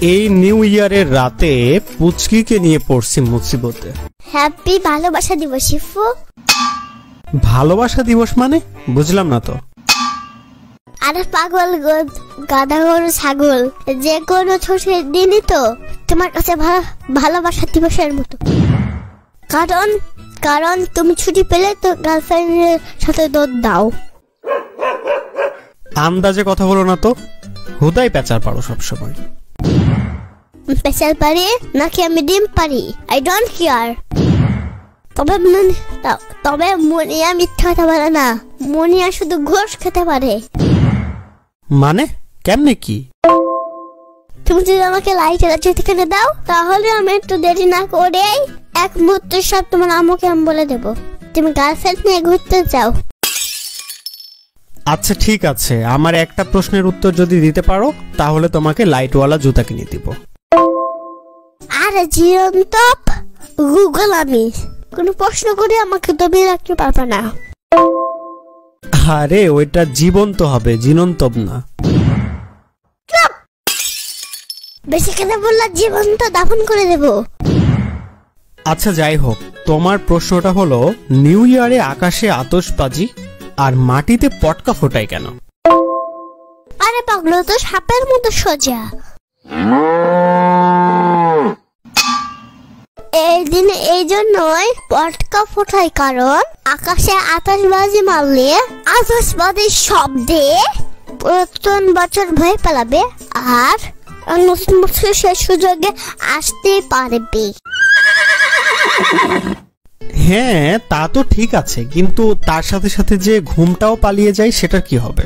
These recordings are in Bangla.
এই নিউ ইয়ারের রাতে পুচকিকে নিয়ে পড়ছি মুসিবতে। হ্যাপি ভালোবাসা দিবস শিফু। ভালোবাসা দিবস মানে বুঝলাম না তো। আরে পাগল গাধা গরু ছাগল, যে কোনো ছুটির দিনই তো তোমার কাছে ভালোবাসা দিবসের মতো। কারণ তুমি ছুটি পেলে তো গার্লফ্রেন্ডের সাথে দৌড় দাও। আন্দাজে কথা বলো না তো, হুদাই পেঁচার পারো সবসময়। পেঁচাল পারি নাকি আমি ডিম পারি, আই ডোন্ট কেয়ার। তবে মনিয়া মিথ্যা কথা বলে না, মনিয়া শুধু ঘোষ খেতে পারে। মানে কেমনে কি? তুমি যদি আমাকে লাইটের যেতে কিনে দাও তাহলে আমি একটু দেরি না করে এক মুহূর্তের সব তোমার আম্মুকে আমি বলে দেবো তুমি গার্লফ্রেন্ড নিয়ে ঘুরতে যাও। আচ্ছা ঠিক আছে, আমার একটা প্রশ্নের উত্তর যদি দিতে পারো তাহলে তোমাকে লাইটওয়ালা জুতা কিনে দিব। আরে জীবন্ত গুগল, আমি কোনো প্রশ্ন করে আমাকে দমিয়ে রাখতে পারবে না। আরে ওইটা জীবন্ত হবে, জীবন্তব না। বেশি কেন বললা, জীবন্ত দাফন করে দেব। আচ্ছা যাই হোক, তোমার প্রশ্নটা হলো নিউ ইয়ারে আকাশে আতশবাজি আর মাটিতে পটকা ফোটায় কেন? আরে পাগল, তো সাপের মতো সোজা। এই দিনে এই জন্যই পটকা ফোটায়, কারণ আকাশে আতশবাজি মারলে আতশবাজির শব্দে পুরাতন বছর ভয় পালাবে আর নতুন বছর সে সুযোগে আসতে পারবে। হ্যাঁ তা তো ঠিক আছে, কিন্তু তার সাথে সাথে যে ঘুমটাও পালিয়ে যায় সেটা কি হবে?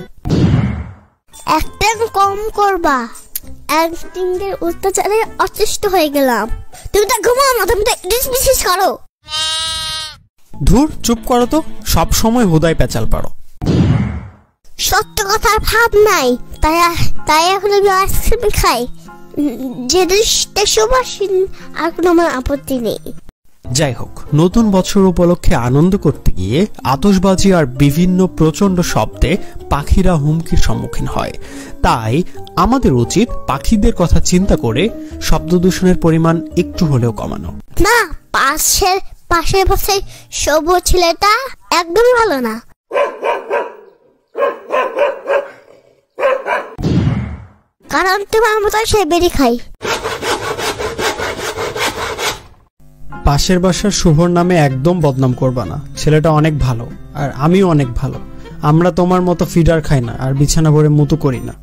একদম কম করবা, একদিনের অত্যাচারে অতিষ্ঠ হয়ে গেলাম। তুমি তো ঘুমাও না, তুমি তো ডিসমিস করো। ধুর চুপ করো তো, সব সময় হুদাই পেঁচাল পারো। সত্য কথার ভাব নাই, তাই এখন আমি আইসক্রিম খাই, যে দৃষ্টি সুবাসীন আর কোনো আমার আপত্তি নেই। যাই হোক, নতুন বছর উপলক্ষে আনন্দ করতে গিয়ে আতশবাজি আর বিভিন্ন প্রচন্ড শব্দে পাখিরা হুমকির সম্মুখীন হয়। তাই আমাদের উচিত পাখিদের কথা চিন্তা করে শব্দ দূষণের পরিমাণ একটু হলেও কমানো। না, পাশে সবুজ ছেলেটা একদম ভালো না। কারণ তোমার মতো সে বেরি খাই। পাশের বাসার শুভর নামে একদম বদনাম করবা না, ছেলেটা অনেক ভালো আর আমিও অনেক ভালো। আমরা তোমার মতো ফিডার খাই না আর বিছানা ভরে মুতু করি না।